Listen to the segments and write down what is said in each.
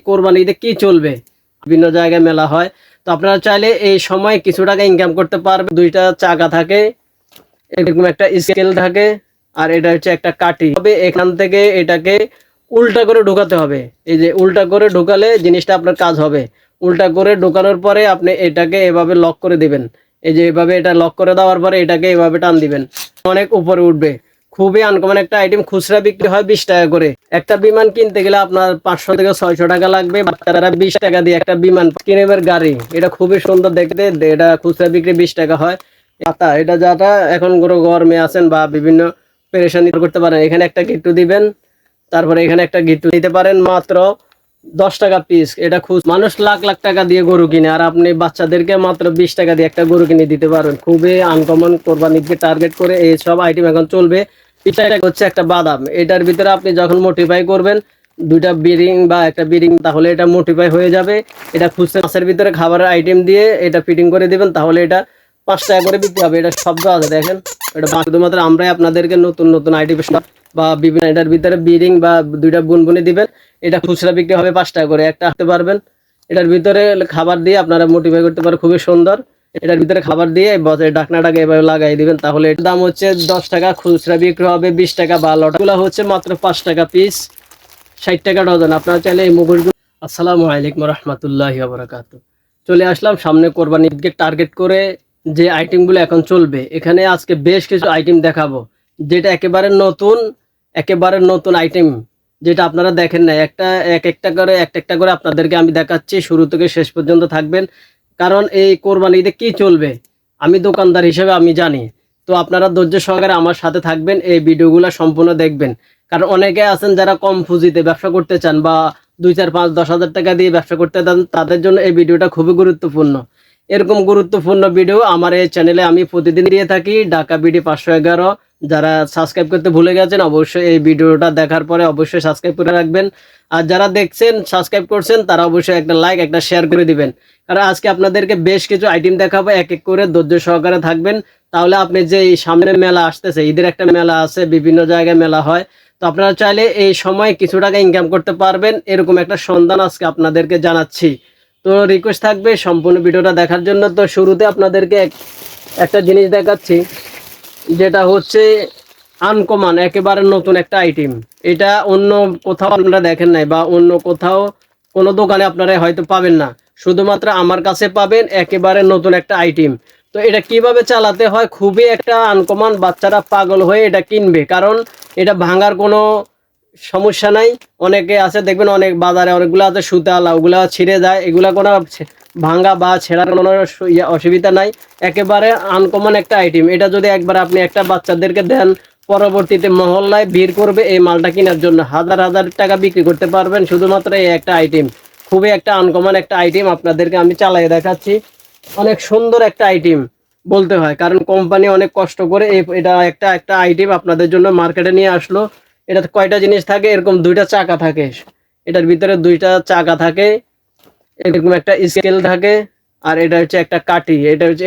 কোরবানিতে কি চলবে, বিভিন্ন জায়গায় মেলা হয়। তো আপনারা চাইলে এই সময় কিছু টাকা ইনকাম করতে পারবে। দুইটা চাকা থাকে, এরকম একটা স্কেল থাকে, আর এটা হচ্ছে একটা কাঠি হবে। এখান থেকে এটাকে উল্টা করে ঢোকাতে হবে। এই যে উল্টা করে ঢোকালে জিনিসটা আপনার কাজ হবে। উল্টা করে ঢোকানোর পরে আপনি এটাকে এভাবে লক করে দিবেন। এই যে এভাবে এটা লক করে দেওয়ার পরে এটাকে এভাবে টান দিবেন, অনেক উপরে উঠবে। খুবই আনকমন একটা আইটেম। খুচরা বিক্রি হয় 20 টাকা করে। একটা বিমান কিনতে গেলে আপনার 500 থেকে 600 টাকা লাগবে। বাচ্চারা 20 টাকা দিয়ে একটা বিমান কিনেবের গাড়ি। এটা খুবই সুন্দর দেখতে। এটা খুচরা বিক্রি 20 টাকা হয়। পাতা এটা যাটা এখন গরমে আছেন বা বিভিন্ন পেরেশানি করতে পারেন, এখানে একটা গিট্টু দিবেন। তারপরে এখানে একটা গিট্টু দিতে পারেন মাত্র 10 টাকা পিস। এটা মানুষ লাখ লাখ টাকা দিয়ে গরু কিনে, আর আপনি বাচ্চাদেরকে মাত্র 20 টাকা দিয়ে একটা গরু কিনে দিতে পারবেন। খুবই আনকমন, কোরবানিকে টার্গেট করে এই সব আইটেম এখন চলবে। এটা হচ্ছে একটা বাদাম। এটার ভিতরে আপনি যখন মোটিফাই করবেন দুইটা বিরিং বা একটা বিরিং, তাহলে এটা মোটিফাই হয়ে যাবে। এটা খুচরা মাছের ভিতরে খাবারের আইটেম দিয়ে এটা ফিটিং করে দিবেন, তাহলে এটা 5 টাকা করে বিক্রি হবে। এটা শব্দ আছে দেখেন। এটা শুধুমাত্র আমরাই আপনাদেরকে নতুন নতুন আইটেম বা বিভিন্ন এটার ভিতরে বিরিং বা দুইটা বুনবুনি দিবেন। এটা খুচরা বিক্রি হবে 5 টাকা করে একটা হাতে পারবেন। এটার ভিতরে খাবার দিয়ে আপনারা মোটিফাই করতে পারেন, খুবই সুন্দর। এটার ভিতরে খাবার দিয়ে ঢাকনাটাকে এভাবে লাগাই দিবেন, তাহলে এটার দাম হচ্ছে 10 টাকা। খুচরা বিক্রি হবে 20 টাকা। বা লটগুলো হচ্ছে মাত্র 5 টাকা পিস, 60 টাকা ডজন। আপনারা চাইলে এই মুখগুলো। আসসালামু আলাইকুম রহমতুল্লাহি ওয়া বারাকাতুহু। চলে আসলাম সামনে কোরবানি ঈদকে টার্গেট করে যে আইটেমগুলো এখন চলবে। এখানে আজকে বেশ কিছু আইটেম দেখাবো, যেটা একেবারে নতুন আইটেম, যেটা আপনারা দেখেন না। একটা করে আপনাদেরকে আমি দেখাচ্ছি। শুরু থেকে শেষ পর্যন্ত থাকবেন, কারণ এই কোরবানি ঈদে কি চলবে আমি দোকানদার হিসেবে আমি জানি। তো আপনারা ধৈর্য সহকারে আমার সাথে থাকবেন, এই ভিডিওগুলো সম্পূর্ণ দেখবেন। কারণ অনেকে আছেন যারা কম পুঁজিতে ব্যবসা করতে চান বা 2, 4, 5, 10 হাজার টাকা দিয়ে ব্যবসা করতে চান, তাদের জন্য এই ভিডিওটা খুবই গুরুত্বপূর্ণ। এরকম গুরুত্বপূর্ণ ভিডিও আমার এই চ্যানেলে আমি প্রতিদিন দিয়ে থাকি। ঢাকা বিডি 511। যারা সাবস্ক্রাইব করতে ভুলে গেছেন, অবশ্যই এই ভিডিওটা দেখার পরে অবশ্যই সাবস্ক্রাইব করে রাখবেন। আর যারা দেখছেন সাবস্ক্রাইব করছেন, তারা অবশ্যই একটা লাইক একটা শেয়ার করে দিবেন। কারণ আজকে আপনাদেরকে বেশ কিছু আইটেম দেখাবো, এক এক করে ধৈর্য সহকারে থাকবেন। তাহলে আপনি যে এই সামনে মেলা আসতেছে, ঈদের একটা মেলা আছে, বিভিন্ন জায়গায় মেলা হয়। তো আপনারা চাইলে এই সময় কিছু টাকা ইনকাম করতে পারবেন, এরকম একটা সন্ধান আজকে আপনাদেরকে জানাচ্ছি। তো রিকোয়েস্ট থাকবে সম্পূর্ণ ভিডিওটা দেখার জন্য। তো শুরুতে আপনাদেরকে একটা জিনিস দেখাচ্ছি, যেটা হচ্ছে আনকমন, একেবারে নতুন একটা আইটেম। এটা অন্য কোথাও আপনারা দেখেন নাই, বা অন্য কোথাও কোনো দোকানে আপনারা হয়তো পাবেন না। শুধুমাত্র আমার কাছে পাবেন, একেবারে নতুন একটা আইটেম। তো এটা কিভাবে চালাতে হয়, খুবই একটা আনকমন। বাচ্চারা পাগল হয়ে এটা কিনবে, কারণ এটা ভাঙার কোনো সমস্যা নাই। অনেকে আছে দেখবেন, অনেক বাজারে অনেকগুলো আছে সুতালা, ওগুলা ছিঁড়ে যায়। এগুলা কোনো ভাঙা বা ছেঁড়ার কোনো অসুবিধা নাই। একেবারে আনকমন একটা আইটেম। এটা যদি একবার আপনি একটা বাচ্চাদেরকে দেন, পরবর্তীতে মহল্লায় ভিড় করবে এই মালটা কেনার জন্য। হাজার হাজার টাকা বিক্রি করতে পারবেন শুধুমাত্র এই একটা আইটেম। খুবই একটা আনকমন একটা আইটেম আপনাদেরকে আমি চালিয়ে দেখাচ্ছি। অনেক সুন্দর একটা আইটেম বলতে হয়, কারণ কোম্পানি অনেক কষ্ট করে এটা একটা আইটেম আপনাদের জন্য মার্কেটে নিয়ে আসলো। এটাতে কয়টা জিনিস থাকে, এরকম দুইটা চাকা থাকে। এটার ভিতরে দুইটা চাকা থাকে, এরকম একটা স্কেল থাকে, আর এটা হচ্ছে একটা কাঠি।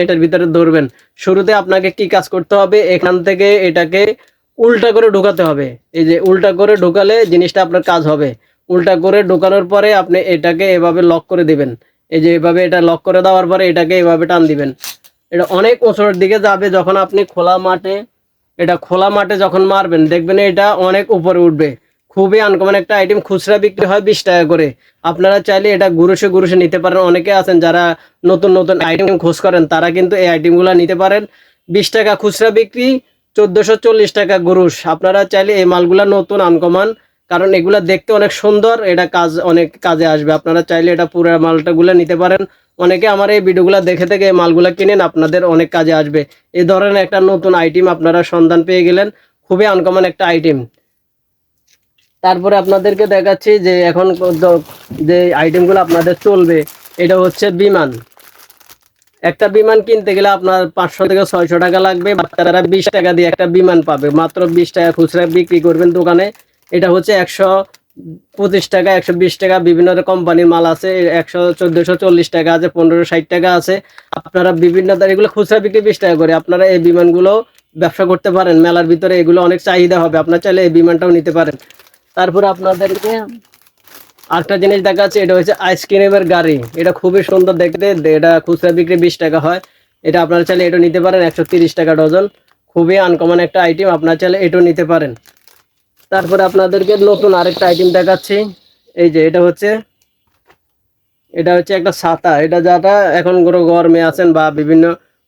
এটার ভিতরে ধরবেন। শুরুতে আপনাকে কি কাজ করতে হবে, এখান থেকে এটাকে উল্টা করে ঢোকাতে হবে। এই যে উল্টা করে ঢোকালে জিনিসটা আপনার কাজ হবে। উল্টা করে ঢোকানোর পরে আপনি এটাকে এভাবে লক করে দিবেন। এই যে এভাবে এটা লক করে দেওয়ার পরে এটাকে এভাবে টান দিবেন। এটা অনেক উঁচুর দিকে যাবে। যখন আপনি খোলা মাঠে যখন মারবেন, দেখবেন এটা অনেক উপরে উঠবে। খুবই আনকমন একটা আইটেম। খুচরা বিক্রি হয় 20 টাকা করে। আপনারা চাইলে এটা গুরুষে নিতে পারেন। অনেকে আছেন যারা নতুন নতুন আইটেম খোঁজ করেন, তারা কিন্তু এই আইটেমগুলো নিতে পারেন। 20 টাকা খুচরা বিক্রি, 1440 টাকা গুরুষ। আপনারা চাইলে এই মালগুলা নতুন আনকমন, কারণ এগুলা দেখতে অনেক সুন্দর। এটা অনেক কাজে আসবে। আপনারা চাইলে এটা পুরো মালটাগুলো নিতে পারেন। অনেকে আমার এই ভিডিওগুলো দেখে থেকে এই মালগুলা কিনেন, আপনাদের অনেক কাজে আসবে। এই ধরনের একটা নতুন আইটেম আপনারা সন্ধান পেয়ে গেলেন। খুবই আনকমন একটা আইটেম। তারপরে আপনাদেরকে দেখাচ্ছি যে এখন যে আইটেমগুলো আপনাদের চলবে, এটা হচ্ছে বিমান। একটা বিমান কিনতে গেলে আপনার 500 থেকে 600 টাকা লাগবে। বাচ্চারা 20 টাকা দিয়ে একটা বিমান পাবে, মাত্র 20 টাকা খুচরা বিক্রি করবেন দোকানে। এটা হচ্ছে 125 টাকা, 120 টাকা, বিভিন্ন কোম্পানির মাল আছে। 1440 টাকা আছে, 1560 টাকা আছে। আপনারা বিভিন্ন এগুলো খুচরা বিক্রি 20 টাকা করে। আপনারা এই বিমানগুলো ব্যবসা করতে পারেন। মেলার ভিতরে এগুলো অনেক চাহিদা হবে, আপনার চাইলে এই বিমানটাও নিতে পারেন। তারপরে আপনাদেরকে আরেকটা জিনিস দেখাচ্ছে, এটা হচ্ছে আইসক্রিমের গাড়ি। এটা খুবই সুন্দর দেখতে, এটা খুচরা বিক্রি 20 টাকা হয়। এটা আপনারা চাইলে এটা নিতে পারেন 130 টাকা ডজন। খুবই আনকমন একটা আইটেম, আপনারা চাইলে এটাও নিতে পারেন। তারপরে আপনাদেরকে নতুন আরেকটা আইটেম দেখাচ্ছি। এই যে এটা হচ্ছে একটা ছাতা। এটা যারা এখন গরমে আছেন বা বিভিন্ন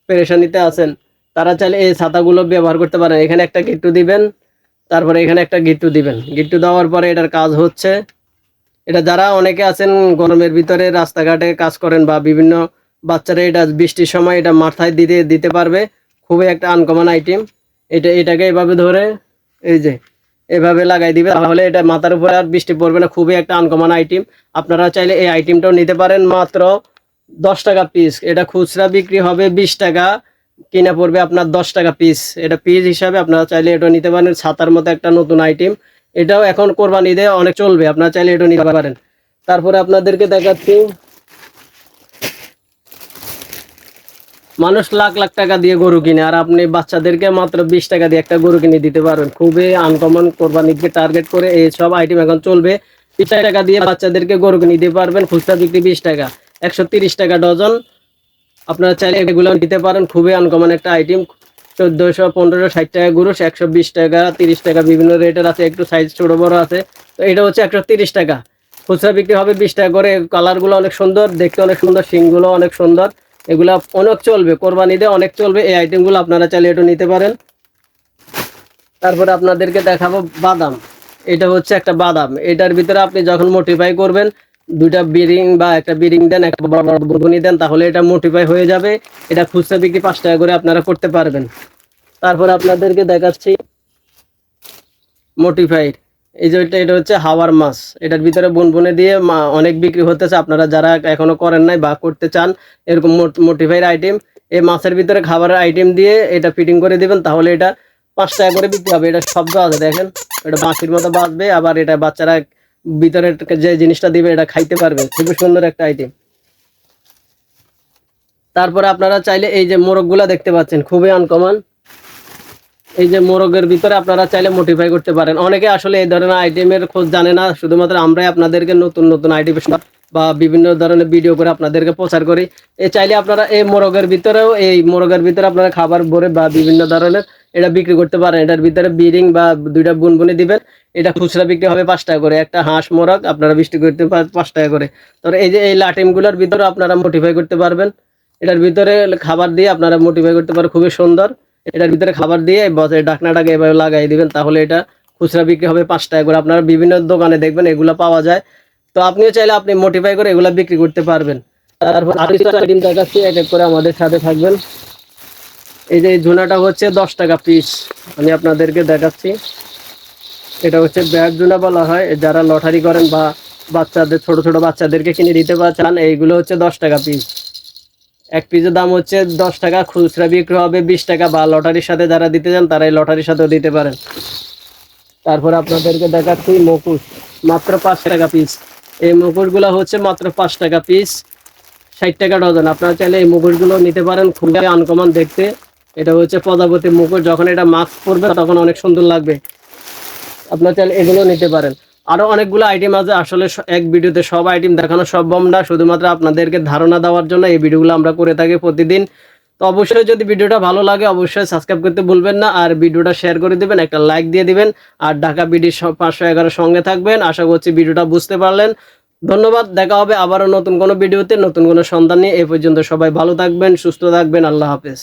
পেরেশানিতে আছেন, তারা চাইলে এই ছাতাগুলো ব্যবহার করতে পারেন। এখানে একটা গিট্টু দিবেন, তারপরে এখানে একটা গিট্টু দিবেন। গিট্টু দেওয়ার পরে এটার কাজ হচ্ছে, এটা যারা অনেকে আছেন গরমের ভিতরে রাস্তাঘাটে কাজ করেন বা বিভিন্ন বাচ্চারা এটা বৃষ্টির সময় এটা মাথায় দিতে পারবে। খুবই একটা আনকমন আইটেম। এটাকে এভাবে ধরে এই যে এভাবে লাগাই দিবে, তাহলে এটা মাথার উপরে আর বৃষ্টি পড়বে না। খুবই একটা আনকমন আইটেম। আপনারা চাইলে এই আইটেমটাও নিতে পারেন মাত্র 10 টাকা পিস। এটা খুচরা বিক্রি হবে 20 টাকা, কিনা পড়বে আপনার 10 টাকা পিস। এটা পিস হিসাবে আপনারা চাইলে এটা নিতে পারেন। ছাতার মতো একটা নতুন আইটেম, এটাও এখন কোরবানি ঈদে অনেক চলবে, আপনারা চাইলে এটা নিতে পারেন। তারপরে আপনাদেরকে দেখাচ্ছি, মানুষ লাখ লাখ টাকা দিয়ে গরু কিনে, আর আপনি বাচ্চাদেরকে মাত্র 20 টাকা দিয়ে একটা গরু কিনে দিতে পারবেন। খুবই আনকমন, কোরবানিকে টার্গেট করে এই সব আইটেম এখন চলবে। 20 টাকা দিয়ে বাচ্চাদেরকে গরু কিনে দিতে পারবেন। খুচরা বিক্রি 20 টাকা, 130 টাকা ডজন। আপনারা চাইলে এগুলো নিতে পারেন। খুবই আনকমন একটা আইটেম। 1400, 1500, 60 টাকা গরু, 120 টাকা, 30 টাকা, বিভিন্ন রেটের আছে, একটু সাইজ ছোট বড় আছে। তো এটা হচ্ছে 130 টাকা। খুচরা বিক্রি হবে 20 টাকা করে। কালারগুলো অনেক সুন্দর, দেখতে অনেক সুন্দর, শিংগুলো অনেক সুন্দর। এগুলা অনেক চলবে, কোরবানিতে অনেক চলবে এই আইটেমগুলো, আপনারা চাইলে এটা নিতে পারেন। তারপরে আপনাদেরকে দেখাবো বাদাম। এটা হচ্ছে একটা বাদাম। এটার ভিতরে আপনি যখন মোটিফাই করবেন, দুইটা বিরিং বা একটা বিরিং দেন, একটা বড় বড় বরগুনি দেন, তাহলে এটা মোটিফাই হয়ে যাবে। এটা খুচরা বিক্রি 5 টাকা করে আপনারা করতে পারবেন। তারপরে আপনাদেরকে দেখাচ্ছি মোটিফাইড। এই যে এটা হচ্ছে হাওয়ার মাছ। এটার ভিতরে বনবনে দিয়ে অনেক বিক্রি হতেছে। আপনারা যারা এখনো করেন নাই বা করতে চান এরকম মোটিফাইড আইটেম, এই মাছের ভিতরে খাবারের আইটেম দিয়ে এটা ফিটিং করে দিবেন, তাহলে এটা 5 টাকা করে বিক্রি হবে। এটা শব্দ আছে দেখেন, এটা বাঁশির মতো বাজবে, আবার এটা বাচ্চারা ভিতরে যে জিনিসটা দিবে এটা খাইতে পারবে। খুবই সুন্দর একটা আইটেম। তারপরে আপনারা চাইলে এই যে মোরগগুলা দেখতে পাচ্ছেন, খুবই আনকমন। এই যে মোরগের ভিতরে আপনারা চাইলে মোটিফাই করতে পারেন। অনেকে আসলে এই ধরনের আইটেমের খোঁজ জানে না, শুধুমাত্র আমরাই আপনাদেরকে নতুন নতুন আইটেম বা বিভিন্ন ধরনের ভিডিও করে আপনাদেরকে প্রচার করি। চাইলে আপনারা এই মোরগের ভিতরে আপনারা খাবার ভরে বা বিভিন্ন ধরনের এটা বিক্রি করতে পারেন। এটার ভিতরে বিরিং বা দুইটা বুনবুনি দিবেন। এটা খুচরা বিক্রি হবে 5 টাকা করে। একটা হাঁস মোরগ আপনারা বিক্রি করতে পারেন 5 টাকা করে। তবে এই যে এই লাটিমগুলোর ভিতরে আপনারা মোটিফাই করতে পারবেন। এটার ভিতরে খাবার দিয়ে আপনারা মোটিফাই করতে পারেন। খুবই সুন্দর। এটার ভিতরে খাবার দিয়ে ঢাকনাটাকে এভাবে লাগাই দিবেন, তাহলে এটা খুচরা বিক্রি হবে 5 টাকা করে। আপনারা বিভিন্ন দোকানে দেখবেন এগুলো পাওয়া যায়। তো আপনিও চাইলে আপনি মোটিফাই করে এগুলা বিক্রি করতে পারবেন। তারপর আইটেম দেখাচ্ছি, এক এক করে আমাদের সাথে থাকবেন। এই যে ঝুনাটা হচ্ছে 10 টাকা পিস, আমি আপনাদেরকে দেখাচ্ছি। এটা হচ্ছে ব্যাগ ঝুনা বলা হয়। যারা লটারি করেন বা বাচ্চাদের ছোট ছোট বাচ্চাদেরকে কিনে দিতে চান, এইগুলো হচ্ছে 10 টাকা পিস। এক পিসের দাম হচ্ছে 10 টাকা, খুচরা বিক্রি হবে 20 টাকা, বা লটারির সাথে যারা দিতে চান তারা এই লটারির সাথেও দিতে পারেন। তারপর আপনাদেরকে দেখাচ্ছি মুখোশ, মাত্র 5 টাকা পিস। এই মুখোশগুলো হচ্ছে মাত্র 5 টাকা পিস, 60 টাকা ডজন। আপনারা চাইলে এই মুখোশগুলো নিতে পারেন। খুবই আনকমন দেখতে। এটা হচ্ছে প্রজাপতি মুখোশ, যখন এটা মাস্ক পরবে তখন অনেক সুন্দর লাগবে। আপনারা চাইলে এগুলো নিতে পারেন। আরো অনেকগুলো আইটেম আছে, আসলে এক ভিডিওতে সব আইটেম দেখানো সম্ভব না। শুধুমাত্র আপনাদেরকে ধারণা দেওয়ার জন্য এই ভিডিওগুলো আমরা করে থাকি প্রতিদিন। তো অবশ্যই যদি ভিডিওটা ভালো লাগে অবশ্যই সাবস্ক্রাইব করতে ভুলবেন না, আর ভিডিওটা শেয়ার করে দিবেন, একটা লাইক দিয়ে দিবেন, আর ঢাকা বিডি 511 সঙ্গে থাকবেন। আশা করছি ভিডিওটা বুঝতে পারলেন। ধন্যবাদ। দেখা হবে আবারও নতুন কোনো ভিডিওতে, নতুন কোনো সন্ধান নিয়ে। এ পর্যন্ত সবাই ভালো থাকবেন, সুস্থ থাকবেন। আল্লাহ হাফেজ।